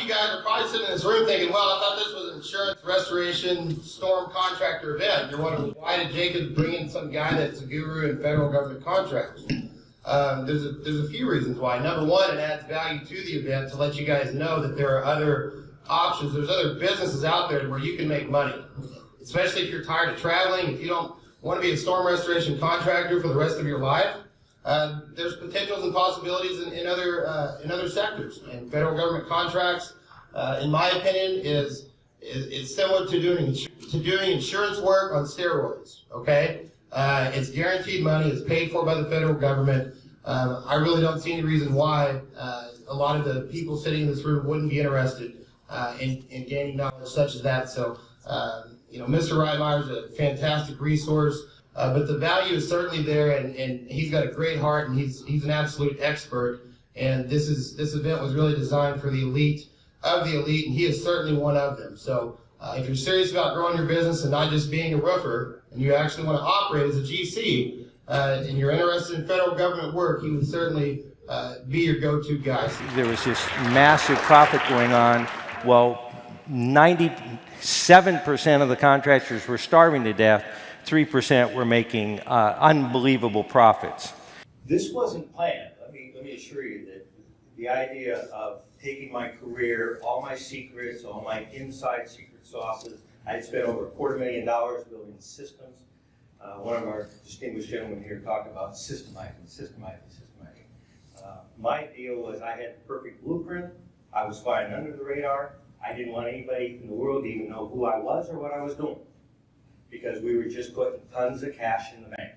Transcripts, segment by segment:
of you guys are probably sitting in this room thinking, well, I thought this was an insurance restoration storm contractor event. You're wondering, why did Jacob bring in some guy that's a guru in federal government contracts? There's a few reasons why. Number one, it adds value to the event to let you guys know that there are other options. There's other businesses out there where you can make money, especially if you're tired of traveling. If you don't want to be a storm restoration contractor for the rest of your life, there's potentials and possibilities in other sectors. And federal government contracts, in my opinion, is similar to doing insurance work on steroids. Okay, it's guaranteed money. It's paid for by the federal government. I really don't see any reason why a lot of the people sitting in this room wouldn't be interested in gaining knowledge such as that. So, Mr. Reitmeyer is a fantastic resource. But the value is certainly there, and he's got a great heart, and he's an absolute expert. And this event was really designed for the elite of the elite, and he is certainly one of them. So if you're serious about growing your business and not just being a roofer, and you actually want to operate as a GC, and you're interested in federal government work, he would certainly be your go-to guy. There was this massive profit going on. Well, 97% of the contractors were starving to death. 3% were making unbelievable profits. This wasn't planned. Let me assure you that the idea of taking my career, all my secrets, all my inside secret sauces, I had spent over $250,000 building systems. One of our distinguished gentlemen here talked about systemizing. My deal was I had the perfect blueprint. I was flying under the radar. I didn't want anybody in the world to even know who I was or what I was doing, because we were just putting tons of cash in the bank.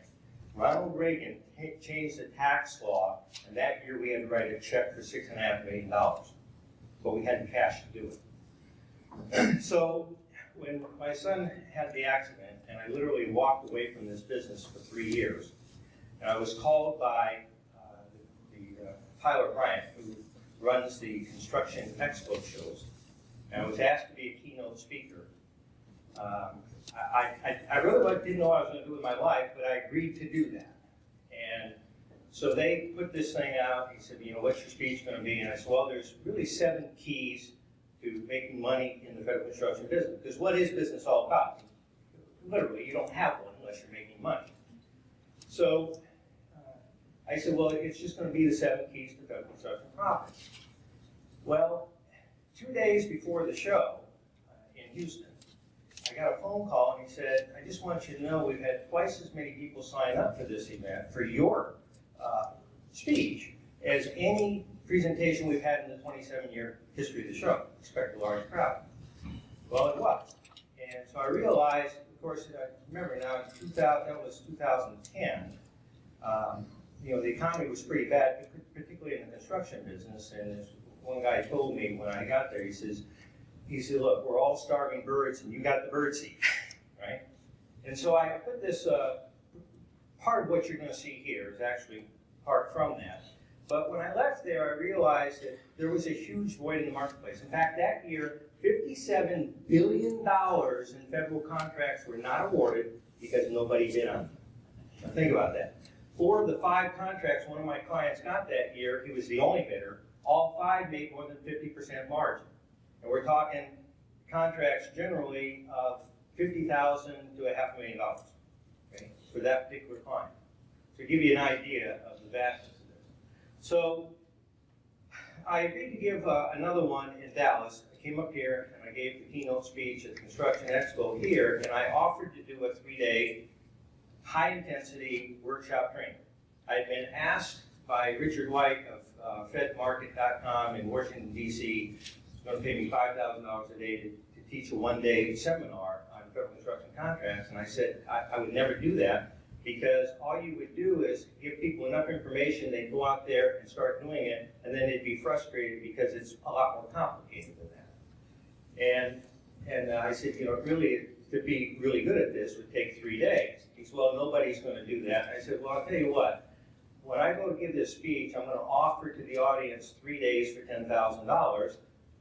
Ronald Reagan changed the tax law, and that year we had to write a check for $6.5 million, but we had the cash to do it. So when my son had the accident, and I literally walked away from this business for 3 years, and I was called by Tyler Bryant, who runs the construction expo shows, and I was asked to be a keynote speaker. I really didn't know what I was going to do with my life, but I agreed to do that. And so they put this thing out. He said, what's your speech going to be? And I said, well, there's really 7 keys to making money in the federal construction business. Because what is business all about? Literally, you don't have one unless you're making money. So I said, well, it's just going to be the 7 keys to federal construction profit. Well, 2 days before the show in Houston, I got a phone call, and he said, I just want you to know we've had twice as many people sign up for this event, for your speech, as any presentation we've had in the 27-year history of the show. Expect a large crowd. Well, it was. And so I realized, of course, I remember now, that was 2010. The economy was pretty bad, particularly in the construction business. And as one guy told me when I got there, he said, look, we're all starving birds, and you got the bird seed, right? And so I put this, part of what you're going to see here is actually part from that. But when I left there, I realized that there was a huge void in the marketplace. In fact, that year, $57 billion in federal contracts were not awarded because nobody bid on them. Now think about that. 4 of the 5 contracts one of my clients got that year, he was the only bidder. All 5 made more than 50% margin. And we're talking contracts generally of $50,000 to $500,000, okay, for that particular client. To give you an idea of the vastness of this. So I agreed to give another one in Dallas. I came up here and I gave the keynote speech at the Construction Expo here, and I offered to do a 3-day high-intensity workshop training. I had been asked by Richard White of FedMarket.com in Washington, D.C., going to pay me $5,000 a day to teach a 1-day seminar on federal construction contracts, and I said I would never do that, because all you would do is give people enough information, they'd go out there and start doing it, and then they'd be frustrated because it's a lot more complicated than that. And I said, really, to be really good at this would take 3 days. He said, well, nobody's going to do that. I said, well, I'll tell you what, when I go to give this speech, I'm going to offer to the audience 3 days for $10,000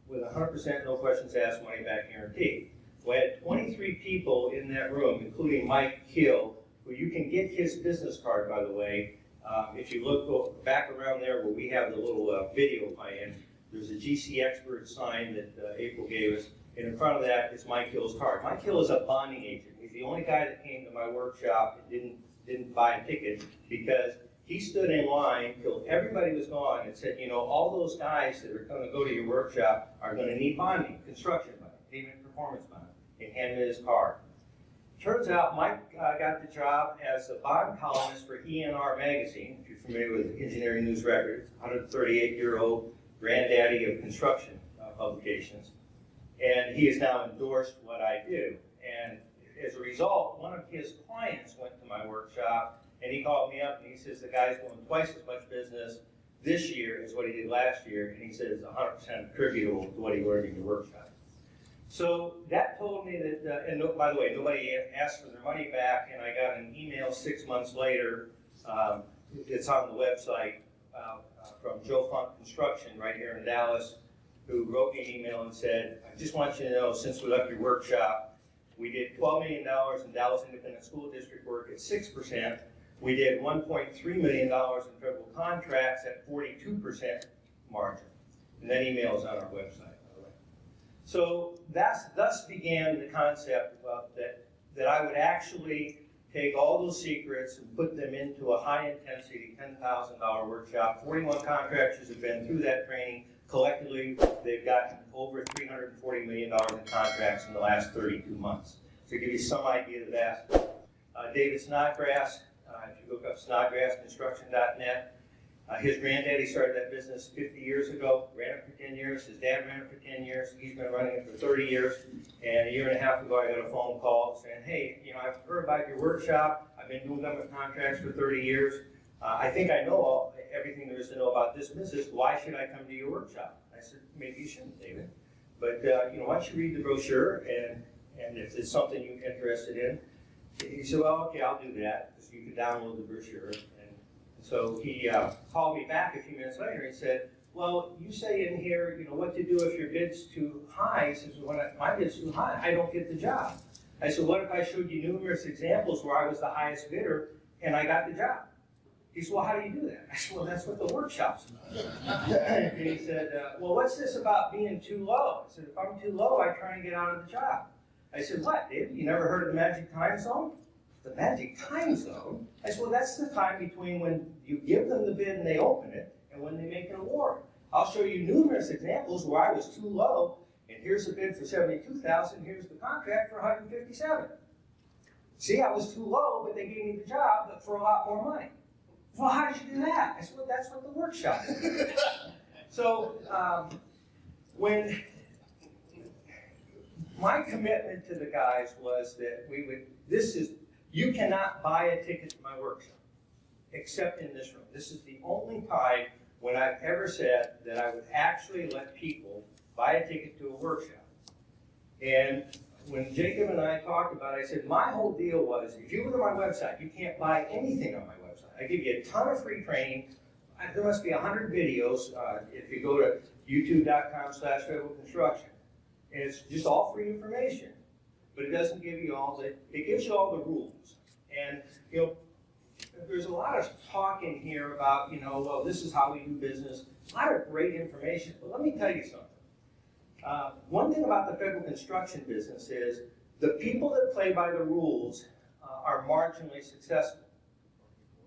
with 100% no questions asked, money back guarantee. We had 23 people in that room, including Mike Hill, who you can get his business card, by the way. If you look back around there where we have the little video by him, There's a GC expert sign that April gave us, and in front of that is Mike Hill's card. Mike Hill is a bonding agent. He's the only guy that came to my workshop and didn't buy a ticket because he stood in line till everybody was gone and said, you know, all those guys that are going to go to your workshop are going to need bonding, construction bonding, payment performance bonding, and handed me his card. Turns out Mike got the job as a bond columnist for ENR magazine, if you're familiar with Engineering News Record, 138-year-old granddaddy of construction publications. And he has now endorsed what I do. And as a result, one of his clients went to my workshop, and he called me up and he says the guy's doing twice as much business this year as what he did last year, and he says it's 100% attributable to what he learned in your workshop. So that told me that, and by the way, nobody asked for their money back, and I got an email 6 months later, it's on the website, from Joe Funk Construction right here in Dallas, who wrote me an email and said, I just want you to know, since we left your workshop, we did $12 million in Dallas Independent School District work at 6%. We did $1.3 million in federal contracts at 42% margin. And that email is on our website, by the way. So thus began the concept of that I would actually take all those secrets and put them into a high-intensity $10,000 workshop. 41 contractors have been through that training. Collectively, they've gotten over $340 million in contracts in the last 32 months. To give you some idea of that, David Snodgrass, if you look up snodgrassconstruction.net, his granddaddy started that business 50 years ago, ran it for 10 years. His dad ran it for 10 years. He's been running it for 30 years. And a year and a half ago, I got a phone call saying, hey, you know, I've heard about your workshop. I've been doing government contracts for 30 years. I think I know everything there is to know about this business. Why should I come to your workshop? I said, maybe you shouldn't, David. But, you know, why don't you read the brochure, and if it's something you're interested in. He said, well, okay, I'll do that, because you can download the brochure. And so he called me back a few minutes later and said, well, you say in here, you know, what to do if your bid's too high. He says, when my bid's too high, I don't get the job. I said, what if I showed you numerous examples where I was the highest bidder and I got the job? He said, well, how do you do that? I said, well, that's what the workshop's about. And he said, well, what's this about being too low? I said, if I'm too low, I try and get out of the job. I said, what, David? You never heard of the magic time zone? The magic time zone? I said, well, that's the time between when you give them the bid and they open it and when they make an award. I'll show you numerous examples where I was too low, and here's the bid for $72,000, here's the contract for $157,000. See, I was too low, but they gave me the job, but for a lot more money. Well, how did you do that? I said, well, that's what the workshop is. So, when my commitment to the guys was that you cannot buy a ticket to my workshop, except in this room. This is the only time when I've ever said that I would actually let people buy a ticket to a workshop. And when Jacob and I talked about it, I said, my whole deal was, if you go to my website, you can't buy anything on my website. I give you a ton of free training. There must be 100 videos if you go to youtube.com/federal construction. And it's just all free information. But it doesn't give you it gives you all the rules. And, you know, there's a lot of talk in here about, you know, well, this is how we do business. A lot of great information. But let me tell you something. One thing about the federal construction business is the people that play by the rules are marginally successful.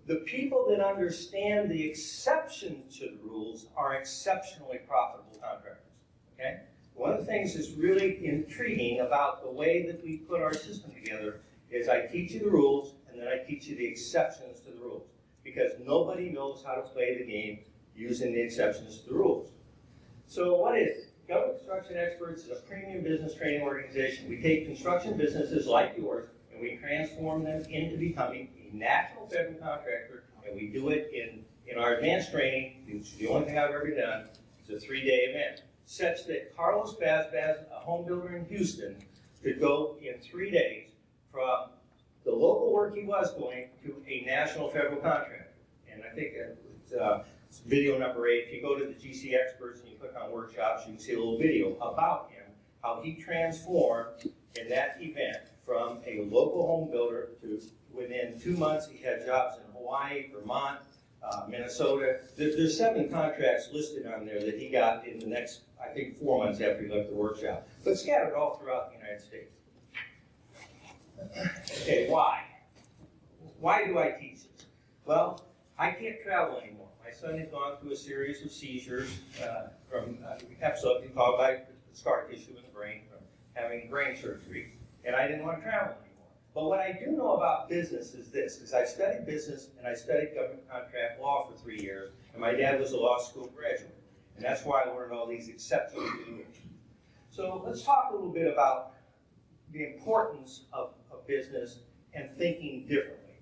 The people that understand the exceptions to the rules are exceptionally profitable contractors. Okay? One of the things that's really intriguing about the way that we put our system together is I teach you the rules, and then I teach you the exceptions to the rules. Because nobody knows how to play the game using the exceptions to the rules. So what is it? Government Construction Experts is a premium business training organization. We take construction businesses like yours, and we transform them into becoming a national federal contractor, and we do it in our advanced training. It's the only thing I've ever done. It's a 3-day event, such that Carlos Bazbaz, a home builder in Houston, could go in 3 days from the local work he was doing to a national federal contractor. And I think it's video number 8. If you go to the GC Experts and you click on workshops, you can see a little video about him, how he transformed in that event from a local home builder to within 2 months he had jobs in Hawaii, Vermont, Minnesota. There's 7 contracts listed on there that he got in the next, I think, 4 months after he left the workshop, but scattered all throughout the United States. Okay, why? Why do I teach this? Well, I can't travel anymore. My son has gone through a series of seizures from epilepsy caused by scar tissue in the brain from having brain surgery, and I didn't want to travel anymore. But what I do know about business is this, is I studied business and I studied government contract law for 3 years, and my dad was a law school graduate, and that's why I learned all these exceptions to it. So let's talk a little bit about the importance of business and thinking differently.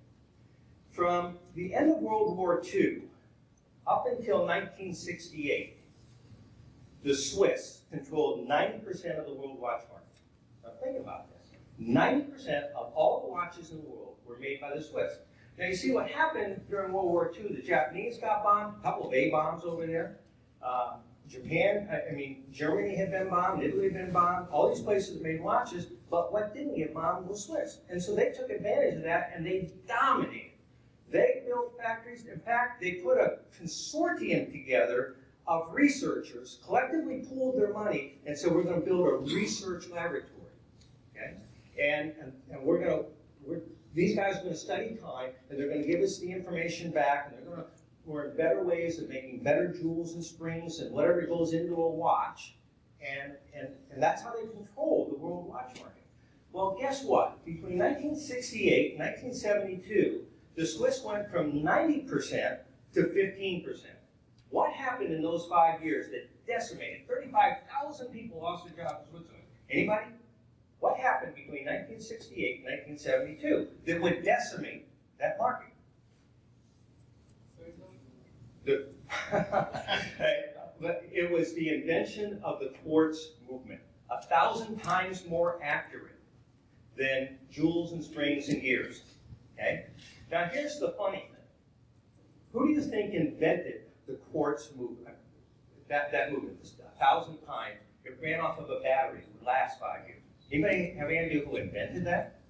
From the end of World War II up until 1968, the Swiss controlled 90% of the world watch market. Now think about this. 90% of all the watches in the world were made by the Swiss. Now you see what happened during World War II. The Japanese got bombed, a couple of A-bombs over there. Germany had been bombed, Italy had been bombed, all these places made watches, but what didn't get bombed was Swiss. And so they took advantage of that and they dominated. They built factories. In fact, they put a consortium together of researchers, collectively pooled their money, and said, we're going to build a research laboratory. Okay? And these guys are going to study time, and they're going to give us the information back, and they're going to learn better ways of making better jewels and springs and whatever goes into a watch. And that's how they controlled the world watch market. Well, guess what? Between 1968 and 1972, the Swiss went from 90% to 15%. What happened in those 5 years that decimated? 35,000 people lost their jobs in Switzerland. Anybody? What happened between 1968 and 1972 that would decimate that market? It was the invention of the quartz movement, 1,000 times more accurate than jewels and springs and gears. Okay? Now here's the funny thing. Who do you think invented the quartz movement? That movement, 1,000 times. It ran off of a battery. It would last 5 years. Anybody have any idea who invented that?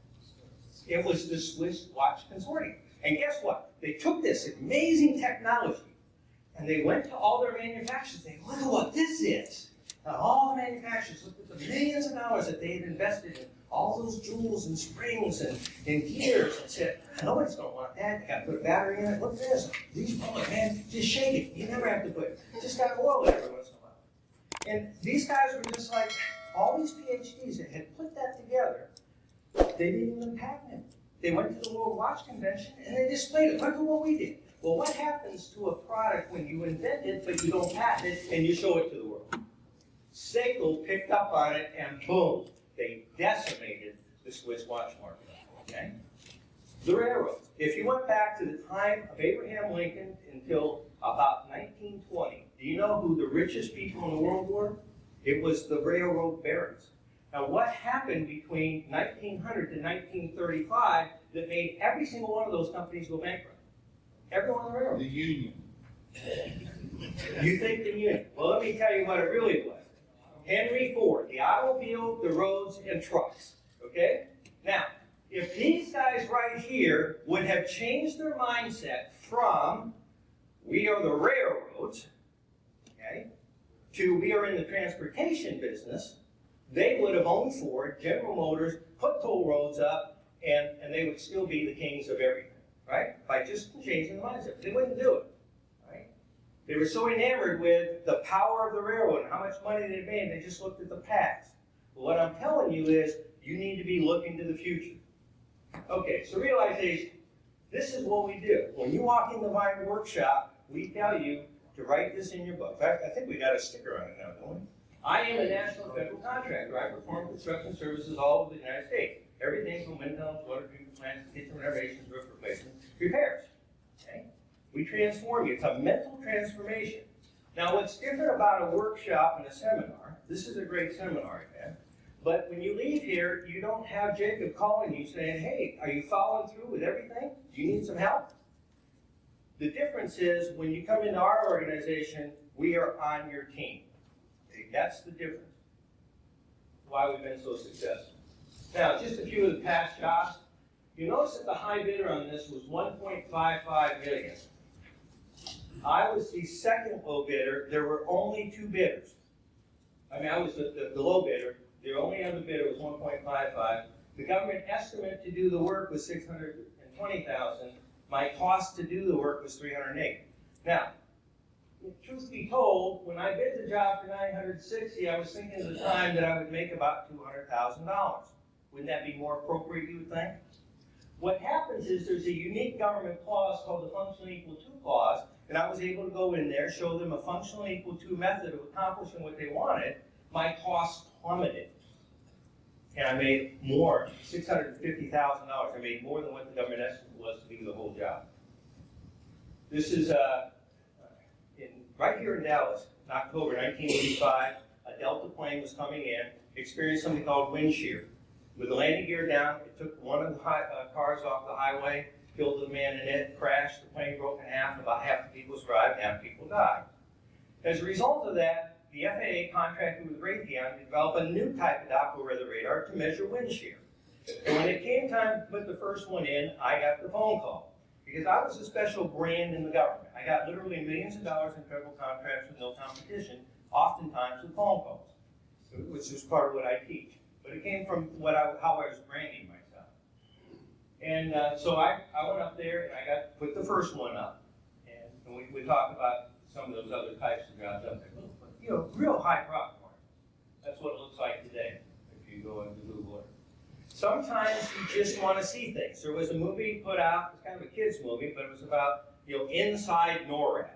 It was the Swiss Watch Consortium. And guess what? They took this amazing technology and they went to all their manufacturers. They look at what this is. And all the manufacturers looked at the millions of dollars that they had invested in all those jewels and springs and gears and said, nobody's going to want that. You got to put a battery in it. Look at this. These bullets, man, just shake it. You never have to put it. Just got to oil it every once in a while. And these guys were just like, all these PhDs that had put that together, they didn't even patent it. They went to the World Watch Convention and they displayed it. Look at what we did. Well, what happens to a product when you invent it but you don't patent it and you show it to the world? Seiko picked up on it and boom, they decimated the Swiss watch market. Okay? The railroads. If you went back to the time of Abraham Lincoln until about 1920, do you know who the richest people in the world were? It was the railroad barons. Now, what happened between 1900 to 1935 that made every single one of those companies go bankrupt? Everyone in the railroad. The union. You think the union? Well, let me tell you what it really was. Henry Ford, the automobile, the roads, and trucks. Okay? Now, if these guys right here would have changed their mindset from we are the railroads, okay, to we are in the transportation business, they would have owned Ford, General Motors, put toll roads up, and they would still be the kings of everything, right? By just changing the mindset. They wouldn't do it, right? They were so enamored with the power of the railroad and how much money they made, they just looked at the past. But what I'm telling you is, you need to be looking to the future. Okay, so realization. This is what we do. When you walk into my workshop, we tell you to write this in your book. In fact, I think we got a sticker on it now, don't we? I am a national federal contractor. I perform construction services all over the United States. Everything from wind tunnels, water treatment plants, kitchen renovations, roof replacements, repairs. Okay? We transform you. It's a mental transformation. Now, what's different about a workshop and a seminar, this is a great seminar I've had, but when you leave here, you don't have Jacob calling you saying, hey, are you following through with everything? Do you need some help? The difference is when you come into our organization, we are on your team. Okay? That's the difference. Why we've been so successful. Now, just a few of the past jobs. You notice that the high bidder on this was $1.55 million. I was the second low bidder. There were only 2 bidders. I mean, I was the low bidder. The only other bidder was 1.55. The government estimate to do the work was $620,000. My cost to do the work was $308,000. Now, truth be told, when I bid the job for $960,000, I was thinking at the time that I would make about $200,000. Wouldn't that be more appropriate, you would think? What happens is there's a unique government clause called the functional equal to clause, and I was able to go in there, show them a functional equal to method of accomplishing what they wanted. My cost plummeted. And I made more, $650,000. I made more than what the government estimate was to do the whole job. This is right here in Dallas, in October 1985. A Delta plane was coming in, experienced something called wind shear. With the landing gear down, it took one of the cars off the highway, killed the man in it, crashed, the plane broke in half, about half the people survived, half the people died. As a result of that, the FAA contracted with Raytheon to develop a new type of Doppler weather radar to measure wind shear. And when it came time to put the first one in, I got the phone call. Because I was a special brand in the government. I got literally millions of dollars in federal contracts with no competition, oftentimes with phone calls, which is part of what I teach. But it came from how I was branding myself. And so I went up there and I put the first one up. And we talked about some of those other types of jobs up there. You know, real high profit margins. That's what it looks like today if you go into Google Earth. Sometimes you just want to see things. There was a movie put out, it's kind of a kid's movie, but it was about, inside NORAD,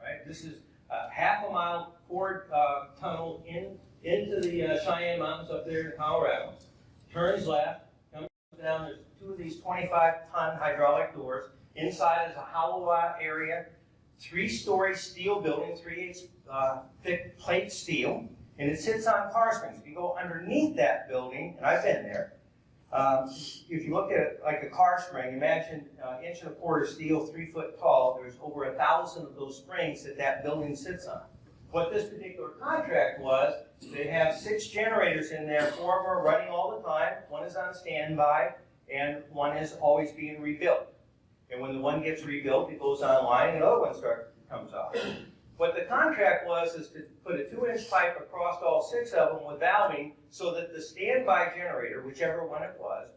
right? This is a half-a-mile Ford tunnel into the Cheyenne Mountains up there in Colorado. Turns left, comes down, there's 2 of these 25-ton hydraulic doors. Inside is a hollow area, 3-story steel building, 3/8 thick plate steel, and it sits on car springs. If you go underneath that building, and I've been there, if you look at it like a car spring, imagine 1.25 inch steel, 3 foot tall. There's over 1,000 of those springs that building sits on. What this particular contract was, they have 6 generators in there. 4 of them are running all the time. 1 is on standby, and 1 is always being rebuilt. And when the one gets rebuilt, it goes online, and another one comes off. What the contract was is to put a 2-inch pipe across all 6 of them with valving so that the standby generator, whichever one it was,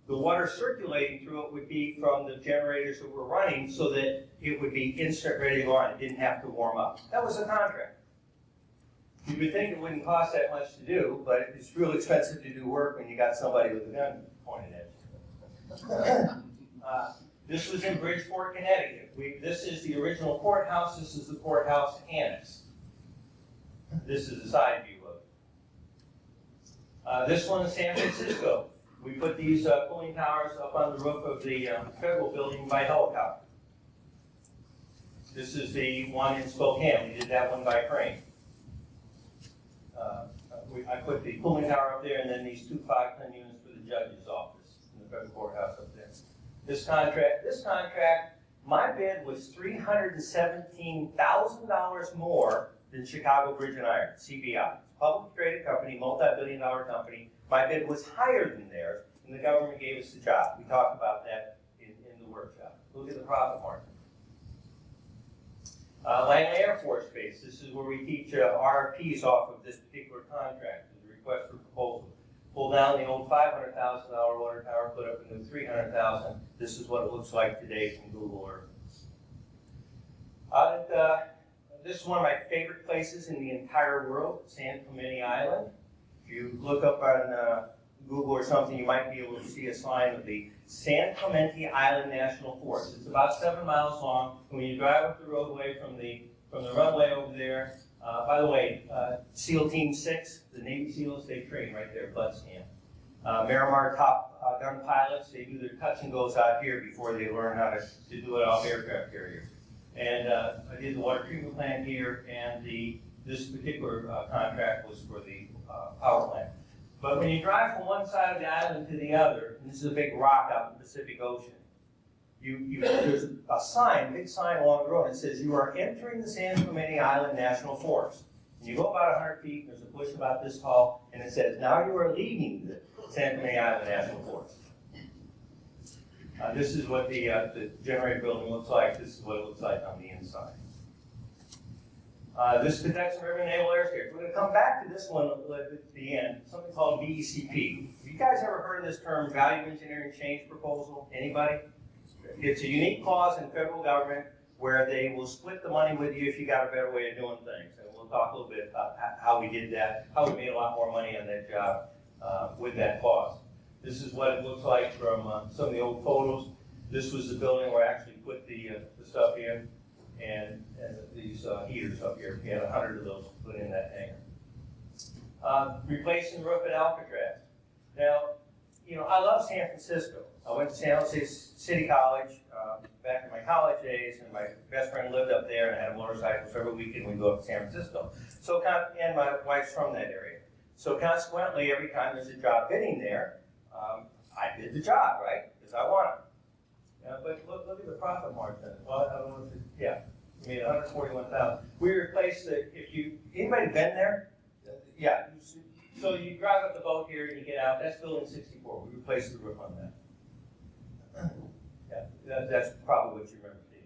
the water circulating through it would be from the generators that were running so that it would be instant ready to go on. It didn't have to warm up. That was the contract. You would think it wouldn't cost that much to do, but it's real expensive to do work when you got somebody with a gun pointed at you. This was in Bridgeport, Connecticut. This is the original courthouse. This is the courthouse annex. This is the side view of it. This one in San Francisco. We put these cooling towers up on the roof of the federal building by helicopter. This is the one in Spokane. We did that one by crane. I put the cooling tower up there and then these 2 5-ton units for the judge's office in the federal courthouse up there. This contract, my bid was $317,000 more than Chicago Bridge and Iron, CBI. It's a publicly traded company, multi-billion-dollar company. My bid was higher than theirs, and the government gave us the job. We talked about that in the workshop. Look at the profit margin. Langley Air Force Base. This is where we teach RFPs off of this particular contract. There's a request for proposal. Pull down the old $500,000 water tower, put up a new $300,000. This is what it looks like today from Google Earth. This is one of my favorite places in the entire world, San Clemente Island. If you look up on Google or something, you might be able to see a sign of the San Clemente Island National Forest. It's about 7 miles long. When you drive up the roadway from the runway over there, by the way, SEAL Team 6, the Navy SEALs, they train right there, butts in. Miramar Top Gun pilots, they do their touch and goes out here before they learn how to do it off aircraft carriers. And I did the water treatment plant here, and this particular contract was for the power plant. But when you drive from one side of the island to the other, and this is a big rock out in the Pacific Ocean, there's a sign, big sign along the road that says you are entering the San Clemente Island National Forest. And you go about 100 feet, there's a bush about this tall, and it says, now you are leaving the San Clemente Island National Forest. This is what the generator building looks like. This is what it looks like on the inside. This is the Texas River Naval Airstrip. We're going to come back to this one at the end, something called VECP. Have you guys ever heard of this term, Value Engineering Change Proposal? Anybody? It's a unique clause in federal government where they will split the money with you if you got a better way of doing things. And we'll talk a little bit about how we did that, how we made a lot more money on that job with that clause. This is what it looks like from some of the old photos. This was the building where I actually put the stuff in, and these heaters up here. We had 100 of those put in that hangar. Replacing the roof at Alcatraz. Now, you know, I love San Francisco. I went to San Jose City College back in my college days, and my best friend lived up there and had a motorcycle, so every weekend we'd go up to San Francisco. So, and my wife's from that area. So consequently, every time there's a job bidding there, I did the job, right? Because I want it. But look at the profit margin. Well, I don't know if yeah, I mean 141,000. We replaced the. Anybody been there? Yeah. So you drive up the boat here and you get out. That's building 64. We replaced the roof on that. Yeah, that's probably what you remember seeing.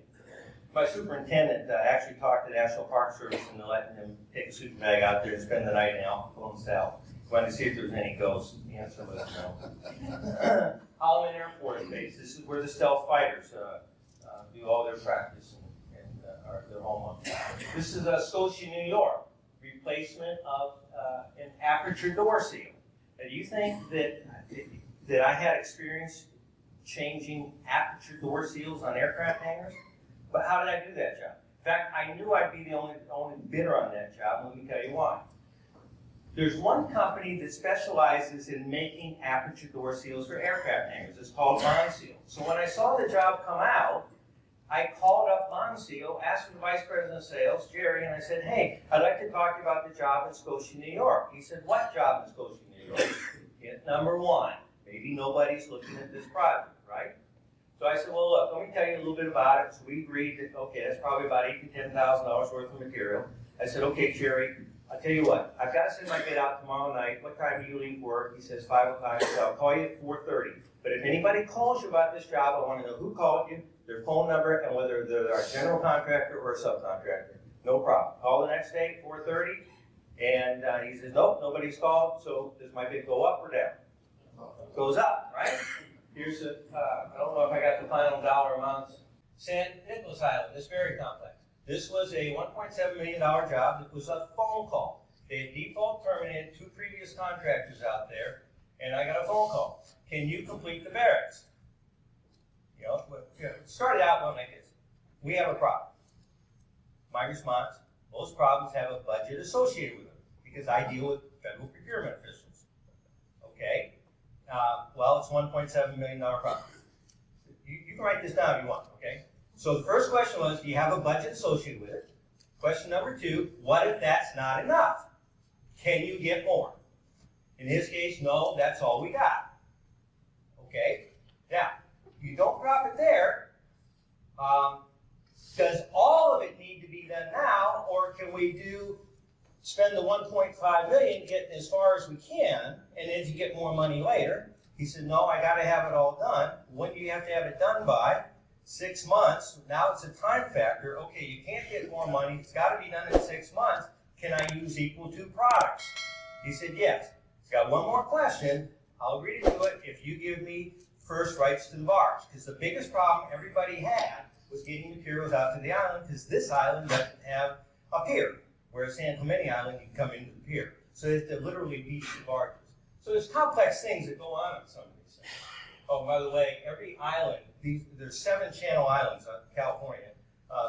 My superintendent actually talked to the National Park Service and letting him take a sleeping bag out there and spend the night in Al Capone South. Wanted to see if there was any ghosts. The answer was no. Holloman Air Force Base. This is where the stealth fighters do all their practice and are their home on. This is Scotia, New York. Replacement of an aperture door seal. Now, do you think that I had experience changing aperture door seals on aircraft hangars? But how did I do that job? In fact, I knew I'd be the only bidder on that job. Let me tell you why. There's one company that specializes in making aperture door seals for aircraft hangars. It's called Monseal. So when I saw the job come out, I called up Monseal, asked for the Vice President of Sales, Jerry, and I said, hey, I'd like to talk to you about the job in Scotia, New York. He said, what job in Scotia, New York? Hit number one. Maybe nobody's looking at this project, right? So I said, well, look, let me tell you a little bit about it. So we agreed that, okay, that's probably about $8,000 to $10,000 worth of material. I said, okay, Jerry, I'll tell you what, I've got to send my bid out tomorrow night. What time do you leave work? He says 5 o'clock, so I'll call you at 4:30. But if anybody calls you about this job, I want to know who called you, their phone number, and whether they're a general contractor or a subcontractor. No problem. Call the next day, 4:30, and he says, nope, nobody's called, so does my bid go up or down? It goes up, right? Here's I don't know if I got the final dollar amounts. San Nicolas Island, this is very complex. This was a $1.7 million job. It was a phone call. They had default terminated 2 previous contractors out there, and I got a phone call. Can you complete the barracks? You know, it started out going like this. We have a problem. My response, most problems have a budget associated with them because I deal with federal procurement officials. Okay? Well, it's a $1.7 million problem. You can write this down if you want, okay? So the first question was, do you have a budget associated with it? Question number 2, what if that's not enough? Can you get more? In his case, no, that's all we got. Okay? Now, you don't drop it there. Does all of it need to be done now, or can we spend the $1.5 million, get as far as we can, and then you get more money later? He said, no, I got to have it all done. When do you have to have it done by? 6 months. Now it's a time factor. Okay, you can't get more money. It's got to be done in 6 months. Can I use equal to products? He said, yes. He's got one more question. I'll agree to do it if you give me first rights to the bars. Because the biggest problem everybody had was getting materials out to the island, because this island doesn't have a pier. Whereas San Clemente Island, you can come into the pier. So they have to literally beach the barges. So there's complex things that go on some of these things. Oh, by the way, every island, there's 7 channel islands in California.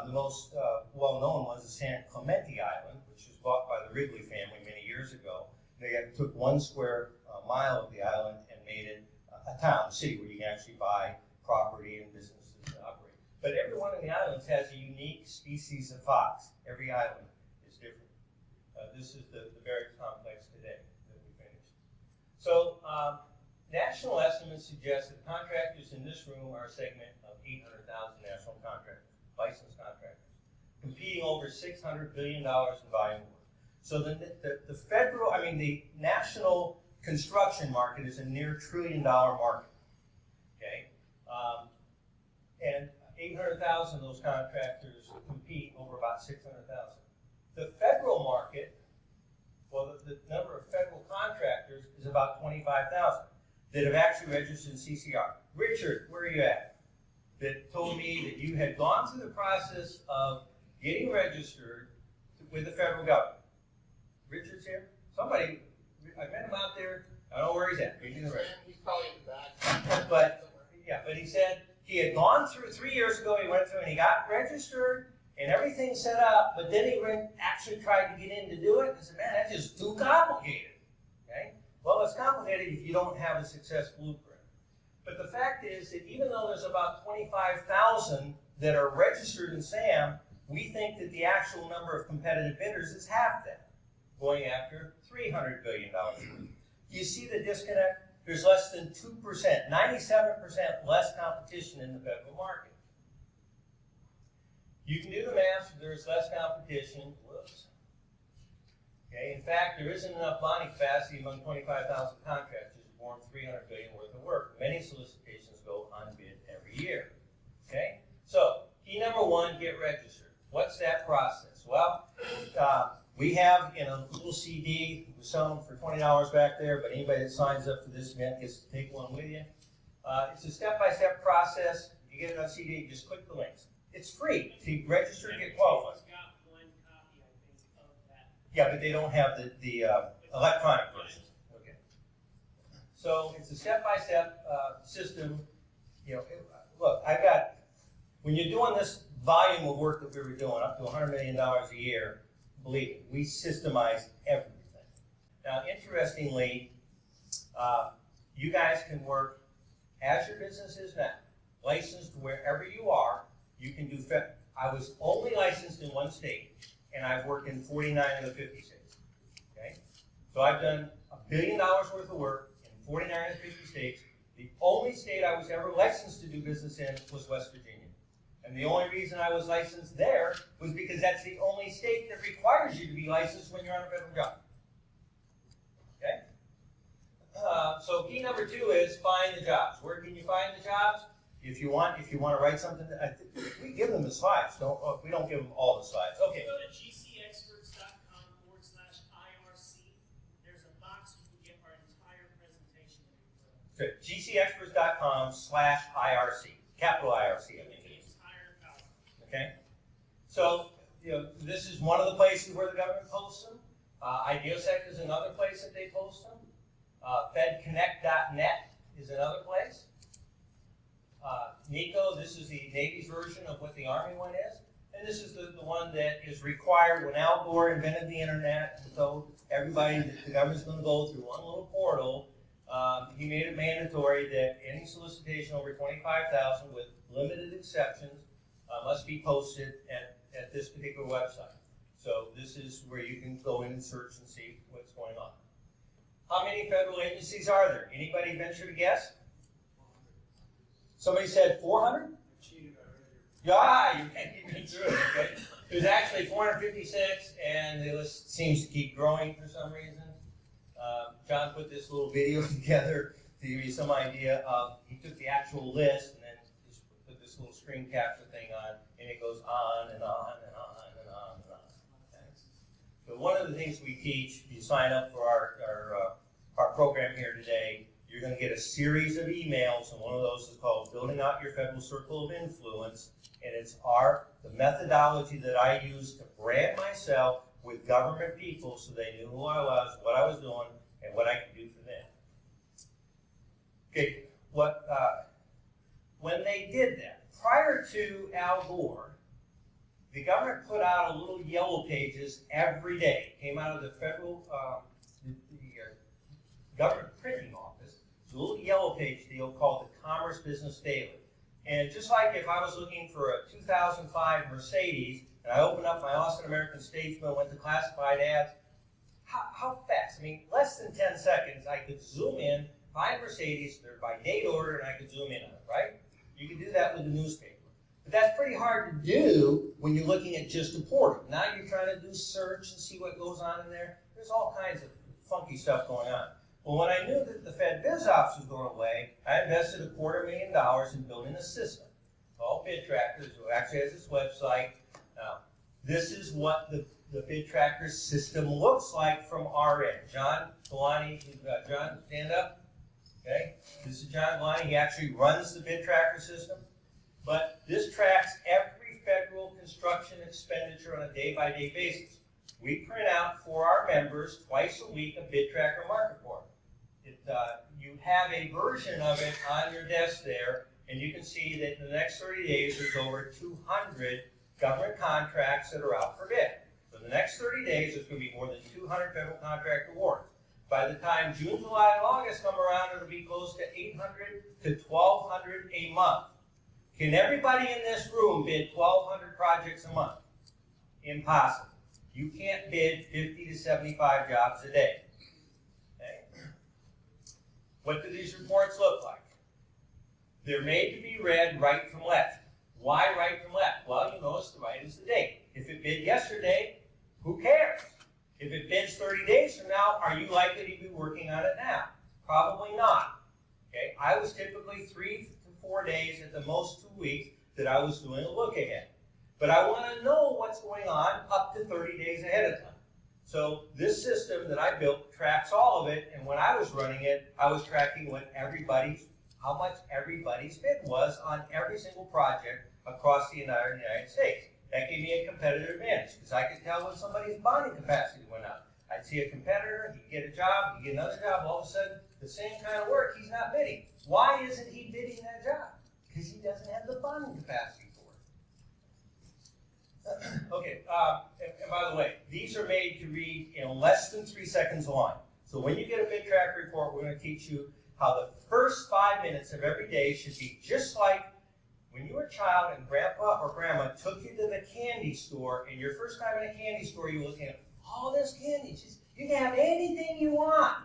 The most well-known was the San Clemente Island, which was bought by the Wrigley family many years ago. They took 1 square mile of the island and made it a town, a city, where you can actually buy property and businesses to operate. But every one of the islands has a unique species of fox. Every island is different. This is the barracks complex today that we finished. So national estimates suggest that contractors in this room are a segment of 800,000 national contractors, licensed contractors, competing over $600 billion in volume work. So the national construction market is a near $1 trillion market. Okay, and 800,000 of those contractors compete over about 600,000. The federal market, well, the number of federal contractors is about 25,000 that have actually registered in CCR. Richard, where are you at? That told me that you had gone through the process of getting registered with the federal government. Richard's here? Somebody, I met him out there. I don't know where he's at. He's probably in the back. But he said he had gone through 3 years ago. He went through and he got registered and everything set up. But then he actually tried to get in to do it. And said, "Man, that's just too complicated." Okay. Well, it's complicated if you don't have a success blueprint. But the fact is that even though there's about 25,000 that are registered in SAM, we think that the actual number of competitive bidders is half that, going after $300 billion. You see the disconnect? There's less than 2%, 97% less competition in the federal market. You can do the math, there's less competition. Whoops. Okay, in fact, there isn't enough bonding capacity among 25,000 contractors to perform $300 billion worth of work. Many solicitations go unbid every year. Okay, so key number one, get registered. What's that process? Well, we have in a little CD, we sell them for $20 back there, but anybody that signs up for this event gets to take one with you. It's a step-by-step process. You get it on CD, you just click the links. It's free to register and get qualified. Yeah, but they don't have the electronic version. Okay. So it's a step-by-step system. You know, look, when you're doing this volume of work that we were doing, up to $100 million a year, believe me, we systemize everything. Now, interestingly, you guys can work as your business is now, licensed wherever you are. You can do. I was only licensed in one state, and I've worked in 49 of the 50 states. Okay, so I've done $1 billion worth of work in 49 of the 50 states. The only state I was ever licensed to do business in was West Virginia. And the only reason I was licensed there was because that's the only state that requires you to be licensed when you're on a federal job. Okay? So key number two is find the jobs. Where can you find the jobs? If you want to write something, we give them the slides. We don't give them all the slides. Okay. Go to gcexperts.com/IRC. There's a box you can get our entire presentation. So gcexperts.com/IRC. Capital IRC, I think it is. Okay? So, this is one of the places where the government posts them. IdeaSec is another place that they post them. FedConnect.net is another place. NICO, this is the Navy's version of what the Army one is. And this is the one that is required when Al Gore invented the internet and told everybody that the government's going to go through one little portal. He made it mandatory that any solicitation over 25,000 with limited exceptions must be posted at this particular website. So this is where you can go in and search and see what's going on. How many federal agencies are there? Anybody venture to guess? Somebody said 400? Yeah, you can't keep me through it, okay? There's actually 456, and the list seems to keep growing for some reason. John put this little video together to give you some idea of, he took the actual list and then just put this little screen capture thing on, and it goes on and on and on and on and on. Okay? So one of the things we teach, if you sign up for our program here today, you're going to get a series of emails, and one of those is called Building Out Your Federal Circle of Influence, and it's the methodology that I use to brand myself with government people so they knew who I was, what I was doing, and what I could do for them. Okay, when they did that, prior to Al Gore, the government put out a little yellow pages every day. It came out of the federal government printing office. It's a little yellow page deal called the Commerce Business Daily. And just like if I was looking for a 2005 Mercedes, and I opened up my Austin American Statesman, went to classified ads, how fast? I mean, less than 10 seconds, I could zoom in, find Mercedes, they're by date order, and I could zoom in on it, right? You can do that with the newspaper. But that's pretty hard to do when you're looking at just a portal. Now you're trying to do search and see what goes on in there. There's all kinds of funky stuff going on. Well, when I knew that the Fed Biz Ops was going away, I invested $250,000 in building a system called Bid Trackers, who actually has this website. Now, this is what the the bid tracker system looks like from our end. John Galani, John, stand up. Okay, this is John Galani. He actually runs the bid tracker system. But this tracks every federal construction expenditure on a day-by-day basis. We print out for our members twice a week a bid tracker market report. You have a version of it on your desk there, and you can see that in the next 30 days there's over 200 government contracts that are out for bid. For the next 30 days, there's going to be more than 200 federal contract awards. By the time June, July, and August come around, it'll be close to 800 to 1,200 a month. Can everybody in this room bid 1,200 projects a month? Impossible. You can't bid 50 to 75 jobs a day. Okay. What do these reports look like? They're made to be read right from left. Why right from left? Well, you notice the right is the date. If it bid yesterday, who cares? If it bids 30 days from now, are you likely to be working on it now? Probably not. Okay, I was typically 3 to 4 days, at the most 2 weeks, that I was doing a look ahead. But I want to know what's going on up to 30 days ahead of time. So this system that I built tracks all of it, and when I was running it, I was tracking how much everybody's bid was on every single project across the entire United States. That gave me a competitive advantage, because I could tell when somebody's bonding capacity went up. I'd see a competitor, he'd get a job, he'd get another job, all of a sudden, the same kind of work, he's not bidding. Why isn't he bidding that job? Because he doesn't have the bonding capacity for it. Okay, and by the way, these are made to read in less than 3 seconds a line. So when you get a bid track report, we're going to teach you how the first 5 minutes of every day should be just like when you were a child and grandpa or grandma took you to the candy store, and your first time in a candy store, you were looking at all this candy. You can have anything you want.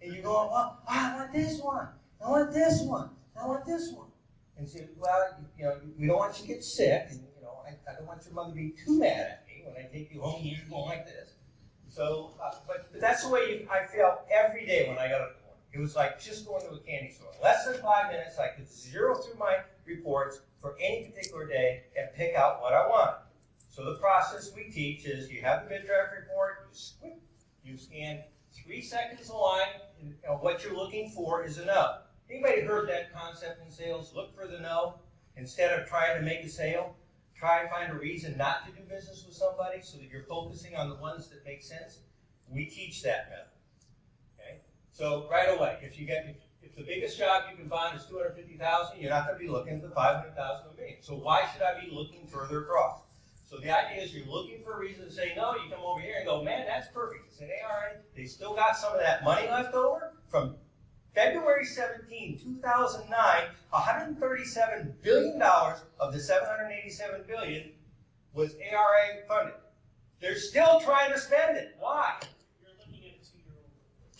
And you go, oh, I want this one. I want this one. I want this one. And say, well, we don't want you to get sick. And, I don't want your mother to be too mad at me when I take you home and you're going like this. So, but that's the way I felt every day when I got up in the morning. It was like just going to a candy store. Less than 5 minutes, I could zero through my reports for any particular day and pick out what I want. So the process we teach is you have the bid track report, you scan 3 seconds a line, and what you're looking for is a no. Anybody heard that concept in sales? Look for the no. Instead of trying to make a sale, try and find a reason not to do business with somebody so that you're focusing on the ones that make sense. We teach that method. Okay? So right away, if the biggest job you can find is $250,000, you're not going to be looking for $500,000 a million. So why should I be looking further across? So the idea is you're looking for a reason to say no. You come over here and go, man, that's perfect. It's an ARA. They still got some of that money left over from February 17, 2009, $137 billion of the $787 billion was ARA funded. They're still trying to spend it. Why? You're looking at a 2-year-old.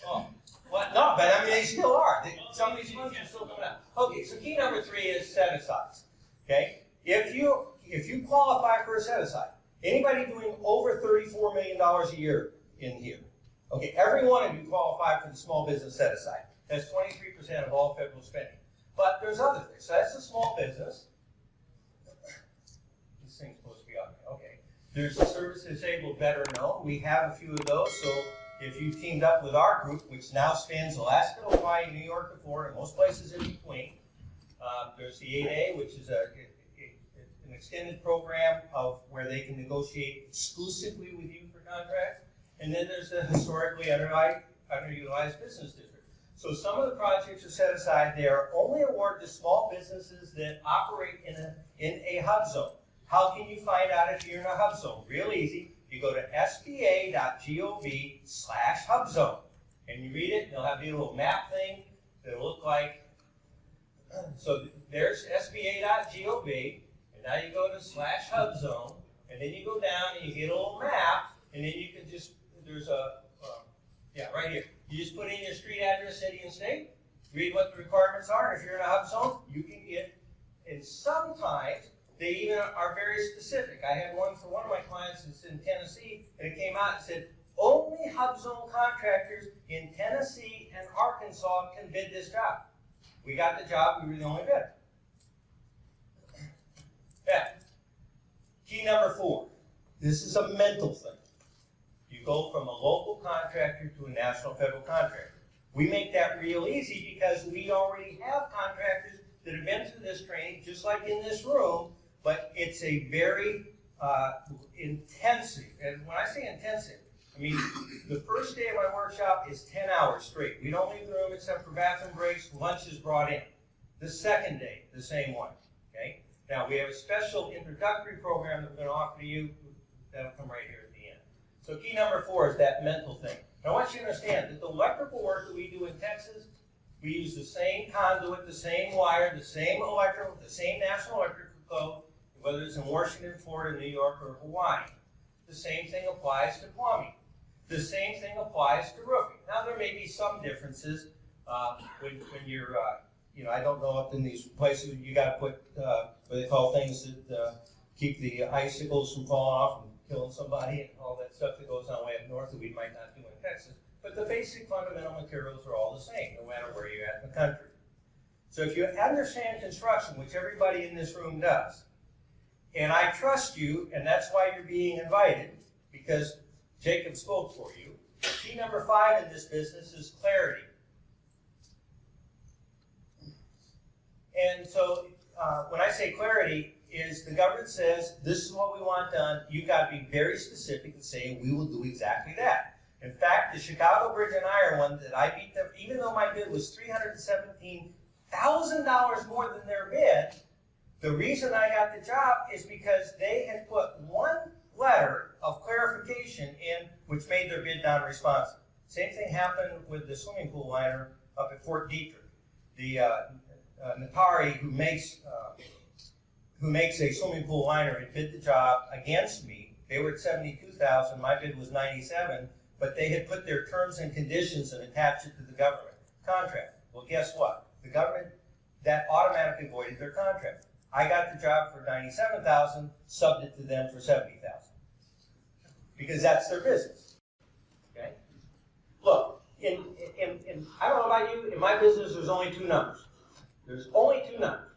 Oh, what? No, but I mean, they still are. Some of these funds are still coming out. Okay, so key number 3 is set-asides. Okay? If you qualify for a set-aside, anybody doing over $34 million a year in here, okay, every one of you qualify for the small business set-aside. That's 23% of all federal spending. But there's other things. So that's a small business. This thing's supposed to be on there. Okay. There's the service disabled veteran known. We have a few of those. So if you teamed up with our group, which now spans Alaska, Hawaii, New York, and Florida, and most places in between, there's the 8A, which is an extended program of where they can negotiate exclusively with you for contracts. And then there's the historically underutilized business district. So some of the projects are set aside. They are only awarded to small businesses that operate in a hub zone. How can you find out if you're in a hub zone? Real easy. You go to sba.gov/hub zone. And you read it, and they'll have the little map thing that'll look like, so there's sba.gov, and now you go to /hub zone, and then you go down and you get a little map, and then you can just, there's right here. You just put in your street address, city, and state, read what the requirements are, and if you're in a hub zone, you can get, and sometimes they even are very specific. I had one for one of my clients that's in Tennessee, and it came out and said, only hub zone contractors in Tennessee and Arkansas can bid this job. We got the job, we were the only bidder. Yeah. Key number 4. This is a mental thing. go from a local contractor to a national federal contractor. We make that real easy because we already have contractors that have been through this training, just like in this room, but it's a very intensive, and when I say intensive, I mean, the first day of my workshop is 10 hours straight. We don't leave the room except for bathroom breaks, lunch is brought in. The second day, the same one, okay? Now, we have a special introductory program that we're going to offer to you. That'll come right here at the end. So key number 4 is that mental thing. Now, I want you to understand that the electrical work that we do in Texas, we use the same conduit, the same wire, the same electrical, the same national electrical code, whether it's in Washington, Florida, New York, or Hawaii. The same thing applies to plumbing. The same thing applies to roofing. Now, there may be some differences when you're, I don't know up in these places you got to put what they call things that keep the icicles from falling off and killing somebody and all that stuff that goes on way up north that we might not do in Texas. But the basic fundamental materials are all the same, no matter where you're at in the country. So if you understand construction, which everybody in this room does, and I trust you, and that's why you're being invited, because Jacob spoke for you. Key number 5 in this business is clarity. And so when I say clarity, is the government says, this is what we want done, you've got to be very specific and say, we will do exactly that. In fact, the Chicago Bridge and Iron one that I beat them, even though my bid was $317,000 more than their bid, the reason I got the job is because they had put one letter of clarification in which made their bid non-responsive. Same thing happened with the swimming pool liner up at Fort Detrick. The Natari, who makes a swimming pool liner, had bid the job against me. They were at $72,000. My bid was $97,000, but they had put their terms and conditions and attached it to the government contract. Well, guess what? The government, that automatically voided their contract. I got the job for $97,000, subbed it to them for $70,000, because that's their business. Okay. Look, I don't know about you. In my business, there's only 2 numbers. There's only 2 numbers.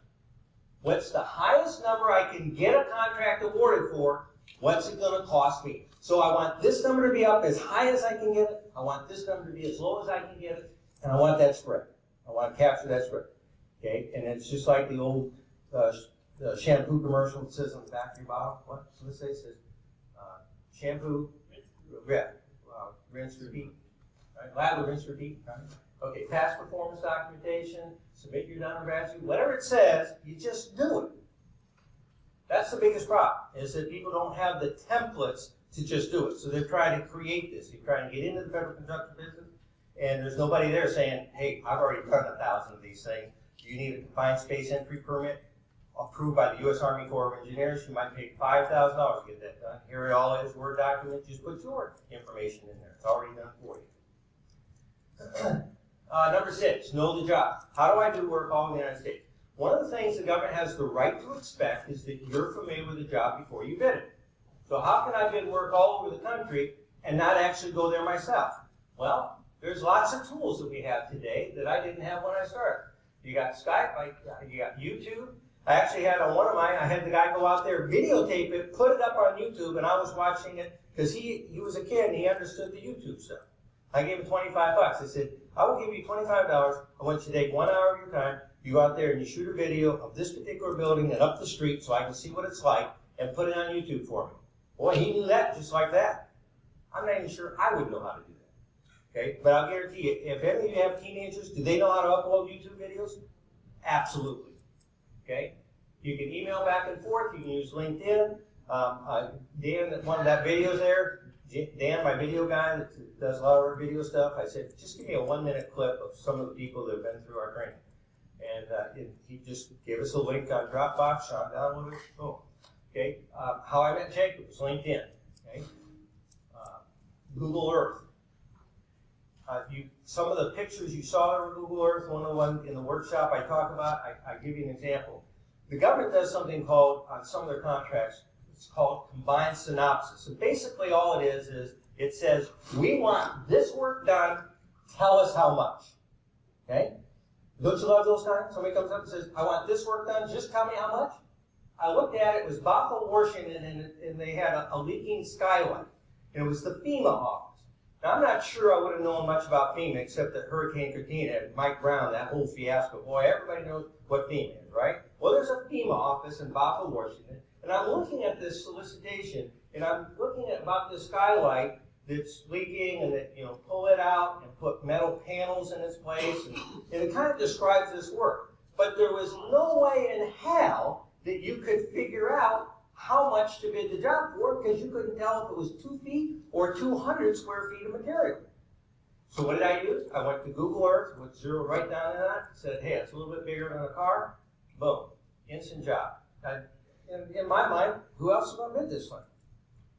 What's the highest number I can get a contract awarded for? What's it going to cost me? So I want this number to be up as high as I can get it. I want this number to be as low as I can get it, and I want that spread. I want to capture that spread. Okay, and it's just like the old shampoo commercial that says on the back of your bottle. What does it say? It says shampoo, rinse, repeat. Right? Lather, rinse, repeat. Right? Okay, past performance documentation, submit your done gratitude, whatever it says, you just do it. That's the biggest problem, is that people don't have the templates to just do it. So they're trying to create this. They're trying to get into the federal construction business, and there's nobody there saying, hey, I've already done 1,000 of these things. You need a confined space entry permit approved by the U.S. Army Corps of Engineers. You might pay $5,000 to get that done. Here it all is, Word document. Just put your information in there. It's already done for you. Number 6, know the job. How do I do work all in the United States? One of the things the government has the right to expect is that you're familiar with the job before you bid it. So how can I bid work all over the country and not actually go there myself? Well, there's lots of tools that we have today that I didn't have when I started. You got Skype, you got YouTube. I actually had on one of mine, I had the guy go out there, videotape it, put it up on YouTube, and I was watching it because he was a kid and he understood the YouTube stuff. I gave him $25. I said, I will give you $25. I want you to take 1 hour of your time. You go out there and you shoot a video of this particular building and up the street so I can see what it's like and put it on YouTube for me. Boy, he knew that just like that. I'm not even sure I would know how to do that. Okay, but I'll guarantee you, if any of you have teenagers, do they know how to upload YouTube videos? Absolutely. Okay, you can email back and forth. You can use LinkedIn. Dan, one of that videos there, Dan, my video guy that does a lot of our video stuff, I said, just give me a 1-minute clip of some of the people that have been through our training. And he just gave us a link on Dropbox, shot download it, boom. Okay, how I met Jacob was LinkedIn. Okay, Google Earth. Some of the pictures you saw in Google Earth, one of the ones in the workshop I talk about, I give you an example. The government does something called, on some of their contracts, it's called combined synopsis. And basically all it is it says, we want this work done, tell us how much. Okay? Don't you love those times? Somebody comes up and says, I want this work done, just tell me how much. I looked at it, it was Bothell, Washington, and they had a leaking skylight. and it was the FEMA office. Now, I'm not sure I would have known much about FEMA except that Hurricane Katrina and Mike Brown, that whole fiasco. Boy, everybody knows what FEMA is, right? Well, there's a FEMA office in Bothell, Washington, and I'm looking at this solicitation, and I'm looking at about this skylight that's leaking, and that, pull it out and put metal panels in its place, and it kind of describes this work. But there was no way in hell that you could figure out how much to bid the job for, because you couldn't tell if it was 2 feet or 200 square feet of material. So what did I use? I went to Google Earth, went zeroed right down in that, said, hey, it's a little bit bigger than a car. Boom, instant job. In my mind, who else is going to bid this one?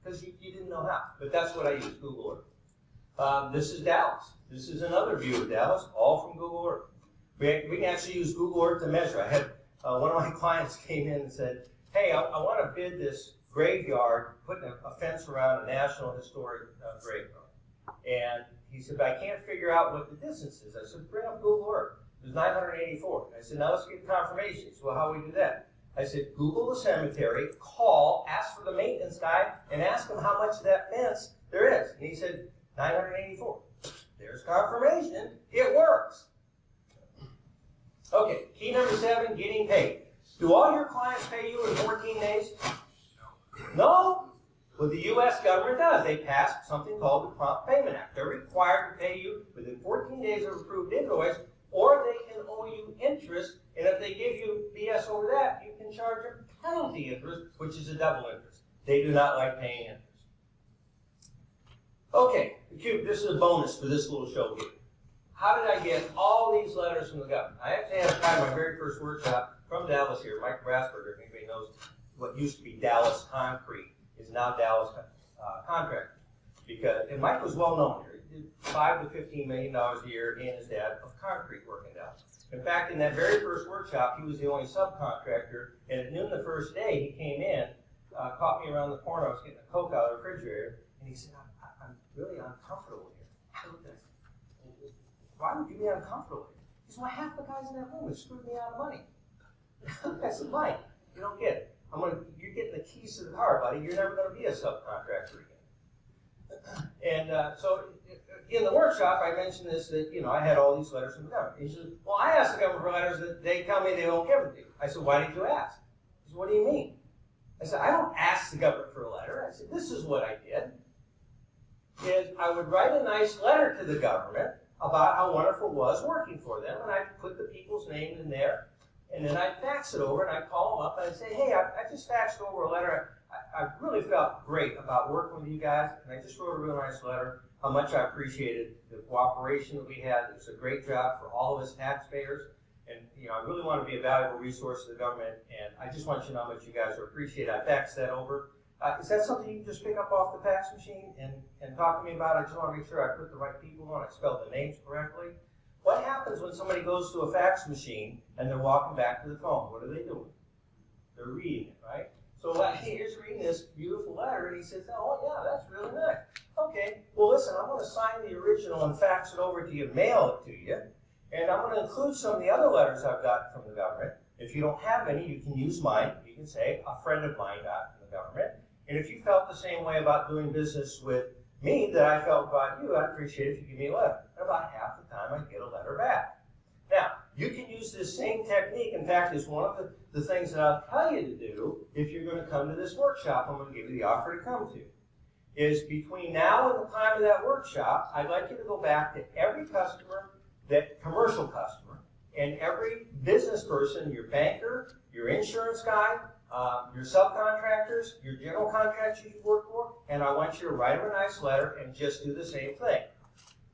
Because you didn't know how. But that's what I used, Google Earth. This is Dallas. This is another view of Dallas, all from Google Earth. We can actually use Google Earth to measure. I had one of my clients came in and said, hey, I want to bid this graveyard, putting a fence around a National Historic graveyard. And he said, but I can't figure out what the distance is. I said, bring up Google Earth. It was 984. I said, now let's get confirmation. So how do we do that? I said, Google the cemetery, call, ask for the maintenance guy, and ask him how much of that fence there is. And he said, 984. There's confirmation. It works. Okay, key number 7, getting paid. Do all your clients pay you in 14 days? No? Well, the U.S. government does. They passed something called the Prompt Payment Act. They're required to pay you within 14 days of approved invoice, or they can owe you interest, and if they give you BS over that, you can charge a penalty interest, which is a double interest. They do not like paying interest. Okay, this is a bonus for this little show here. How did I get all these letters from the government? I actually had a guy in my very first workshop from Dallas here, Mike Brasberger, if anybody knows what used to be Dallas Concrete, is now Dallas Contractor. And Mike was well known here. He did $5 to $15 million a year, he and his dad, of concrete work in Dallas. In fact, in that very first workshop, he was the only subcontractor, and at noon the first day, he came in, caught me around the corner, I was getting a Coke out of the refrigerator, and he said, I'm really uncomfortable here. I looked at him. Why would you be uncomfortable here? He said, well, half the guys in that room have screwed me out of money. I said, Mike, you don't get it. You're getting the keys to the car, buddy. You're never going to be a subcontractor again. And so in the workshop, I mentioned this, that, I had all these letters from the government. He said, well, I asked the government for letters that they tell me they don't give them to you. I said, why did you ask? He said, what do you mean? I said, I don't ask the government for a letter. I said, this is what I did. Is I would write a nice letter to the government about how wonderful it was working for them, and I'd put the people's names in there, and then I'd fax it over, and I'd call them up, and I'd say, hey, I just faxed over a letter. I really felt great about working with you guys, and I just wrote a real nice letter, how much I appreciated the cooperation that we had. It was a great job for all of us taxpayers, and I really want to be a valuable resource to the government, and I just want you to know how much you guys are appreciated. I faxed that over. Is that something you can just pick up off the fax machine and talk to me about? I just want to make sure I put the right people on, I spelled the names correctly. What happens when somebody goes to a fax machine and they're walking back to the phone? What are they doing? They're reading it, right? So here's reading this beautiful letter, and he says, oh, yeah, that's really nice. Okay, well, listen, I'm going to sign the original and fax it over to you and mail it to you, and I'm going to include some of the other letters I've got from the government. If you don't have any, you can use mine. You can say, a friend of mine got from the government. And if you felt the same way about doing business with me that I felt about you, I'd appreciate it if you give me a letter. And about half the time, I'd get a letter back. Now, you can use this same technique. In fact, it's one of the things that I'll tell you to do if you're going to come to this workshop I'm going to give you the offer to come to. Is between now and the time of that workshop, I'd like you to go back to every customer, that commercial customer, and every business person, your banker, your insurance guy, your subcontractors, your general contractors you work for, and I want you to write them a nice letter and just do the same thing.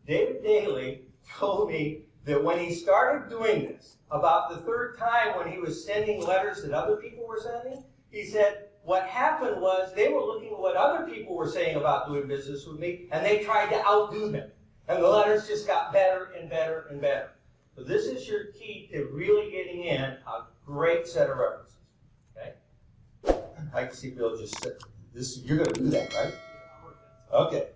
David Daly told me that when he started doing this, about the third time when he was sending letters that other people were sending, he said what happened was they were looking at what other people were saying about doing business with me, and they tried to outdo them. And the letters just got better and better and better. So this is your key to really getting in a great set of references. I can see Bill just said, you're going to do that, right? Okay.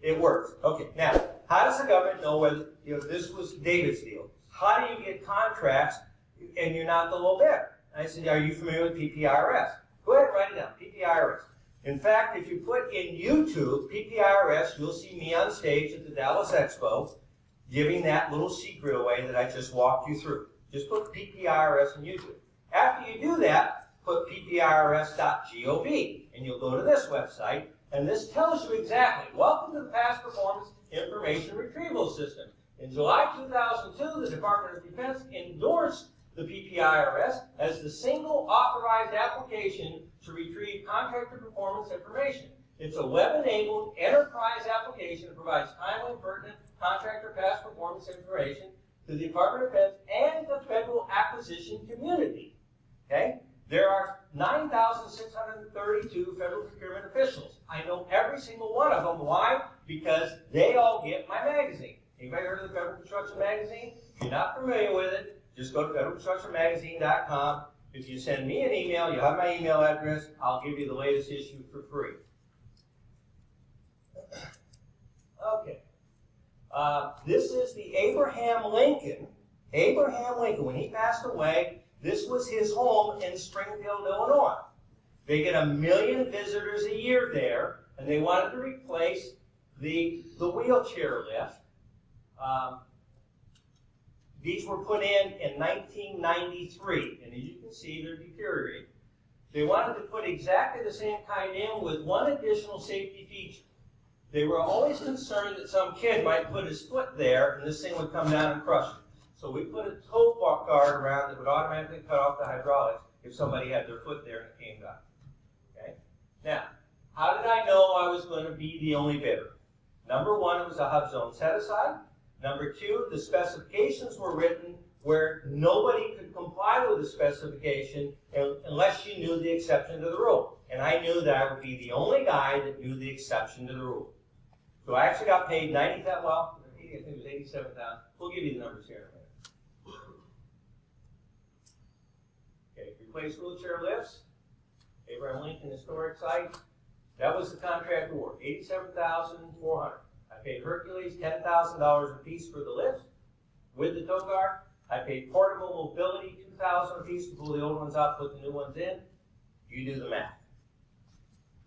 It works. Okay. Now, how does the government know whether, this was David's deal. How do you get contracts and you're not the low bidder? I said, are you familiar with PPIRS? Go ahead and write it down, PPIRS. In fact, if you put in YouTube, PPIRS, you'll see me on stage at the Dallas Expo giving that little secret away that I just walked you through. Just put PPIRS in YouTube. After you do that, put ppirs.gov, and you'll go to this website, and this tells you exactly, welcome to the Past Performance Information Retrieval System. In July 2002, the Department of Defense endorsed the PPIRS as the single authorized application to retrieve contractor performance information. It's a web-enabled enterprise application that provides timely and pertinent contractor past performance information to the Department of Defense and the federal acquisition community. Okay? There are 9,632 federal procurement officials. I know every single one of them. Why? Because they all get my magazine. Anybody heard of the Federal Construction Magazine? If you're not familiar with it, just go to federalconstructionmagazine.com. If you send me an email, you have my email address, I'll give you the latest issue for free. Okay. This is the Abraham Lincoln. Abraham Lincoln, when he passed away, this was his home in Springfield, Illinois. They get 1 million visitors a year there, and they wanted to replace the wheelchair lift. These were put in 1993, and as you can see, they're deteriorating. They wanted to put exactly the same kind in with one additional safety feature. They were always concerned that some kid might put his foot there and this thing would come down and crush it. So we put a tow guard around that would automatically cut off the hydraulics if somebody had their foot there and it came down. Okay? Now, how did I know I was going to be the only bidder? Number one, it was a hub zone set aside. Number two, the specifications were written where nobody could comply with the specification unless you knew the exception to the rule. And I knew that I would be the only guy that knew the exception to the rule. So I actually got paid $90,000, well, I think it was $87,000. We'll give you the numbers here in a minute. Okay, replace wheelchair lifts, Abraham Lincoln Historic Site. That was the contract award, $87,400. I paid Hercules $10,000 a piece for the lift with the tow guard. I paid Portable Mobility $2,000 a piece to pull the old ones out, put the new ones in. You do the math.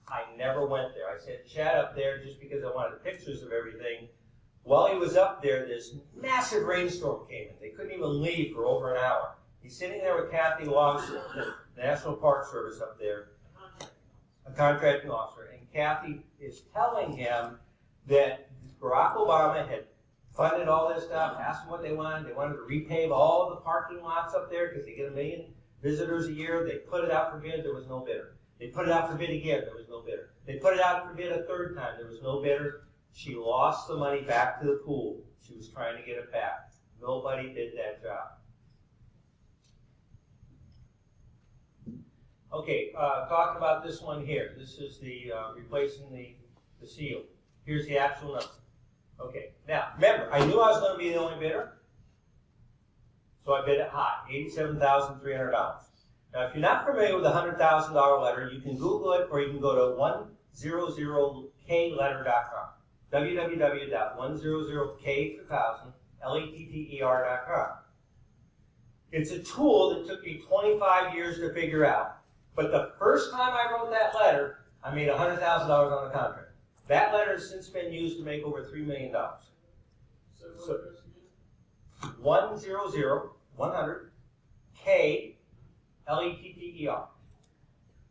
I never went there. I sent Chad up there just because I wanted pictures of everything. While he was up there, this massive rainstorm came in. They couldn't even leave for over an hour. He's sitting there with Kathy Lawson, the National Park Service up there, a contracting officer, and Kathy is telling him that Barack Obama had funded all this stuff, asked them what they wanted. They wanted to repave all of the parking lots up there because they get 1 million visitors a year. They put it out for bid, there was no bidder. They put it out for bid again, there was no bidder. They put it out for bid a third time, there was no bidder. She lost the money back to the pool. She was trying to get it back. Nobody did that job. Okay, talking about this one here. This is the replacing the seal. Here's the actual number. Okay, now remember, I knew I was going to be the only bidder, so I bid it high, $87,300. Now, if you're not familiar with the $100,000 letter, you can Google it, or you can go to 100kletter.com. www.100k2000letter.com. It's a tool that took me 25 years to figure out, but the first time I wrote that letter, I made $100,000 on the contract. That letter has since been used to make over $3 million. So 100K Letter.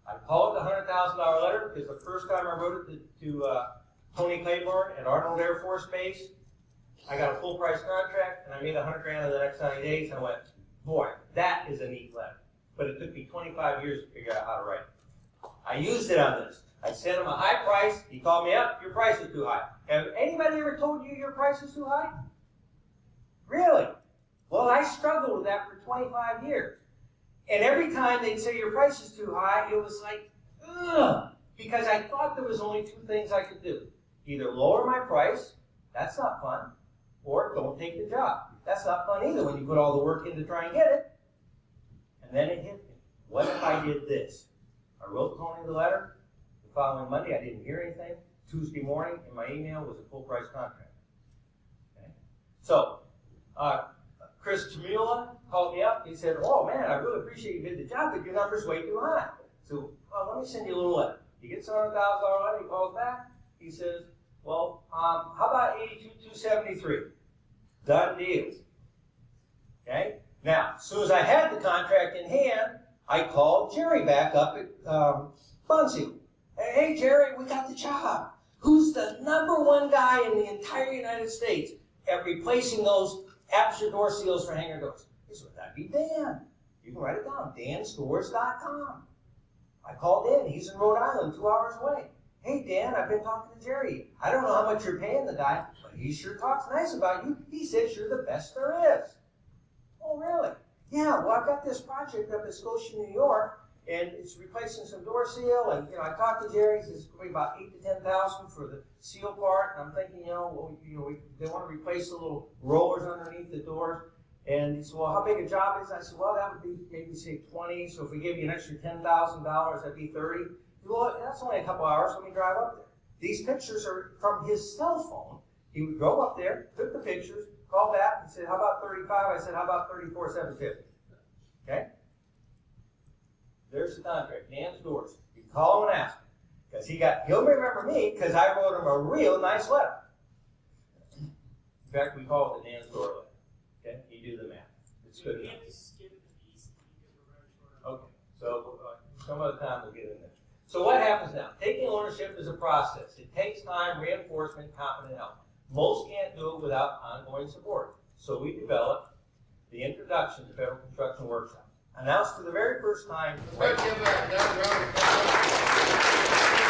I call it the $100,000 letter because the first time I wrote it to Tony Claiborne at Arnold Air Force Base, I got a full price contract and I made $100,000 in the next 90 days. And I went, boy, that is a neat letter. But it took me 25 years to figure out how to write it. I used it on this. I sent him a high price. He called me up. Your price is too high. Have anybody ever told you your price is too high? Really? Well, I struggled with that for 25 years. And every time they'd say your price is too high, it was like, ugh, because I thought there was only two things I could do. Either lower my price, that's not fun, or don't take the job. That's not fun either when you put all the work in to try and get it. And then it hit me. What if I did this? I wrote Tony the letter. The following Monday, I didn't hear anything. Tuesday morning, in my email was a full price contract. Okay? So, Chris Jamula called me up. He said, oh man, I really appreciate you did the job, but your number's way too high. So, well, let me send you a little letter. He gets $100,000 letter, he calls back, he says, well, how about 82,273? Done deal. Okay? Now, as soon as I had the contract in hand, I called Jerry back up at Bunzio. Hey, Jerry, we got the job. Who's the #1 guy in the entire United States at replacing those aperture door seals for hangar doors? He said, that'd be Dan. You can write it down, danstores.com. I called Dan. He's in Rhode Island, 2 hours away. Hey, Dan, I've been talking to Jerry. I don't know how much you're paying the guy, but he sure talks nice about you. He says you're the best there is. Oh, really? Yeah, well, I've got this project up in Scotia, New York, and it's replacing some door seal, and, I talked to Jerry. He says it's going to be about $8,000 to $10,000 for the seal part, and I'm thinking, they want to replace the little rollers underneath the doors. And he said, well, how big a job is that? I said, well, that would be maybe, say, 20. So if we give you an extra $10,000, that'd be 30. He said, well, that's only a couple hours. Let me drive up there. These pictures are from his cell phone. He would go up there, took the pictures, called back, and said, how about 35? I said, how about 34,750? Okay? There's the contract. Dan's Doors. You call him and ask him. Because he'll remember me because I wrote him a real nice letter. In fact, we call it the Dan's Door letter. Okay, you do the math. It's good enough. Okay, so some other time we'll get in there. So what happens now? Taking ownership is a process. It takes time, reinforcement, competent help. Most can't do it without ongoing support. So we developed the Introduction to Federal Construction Workshop. Announced for the very first time. Let's give that a round of applause.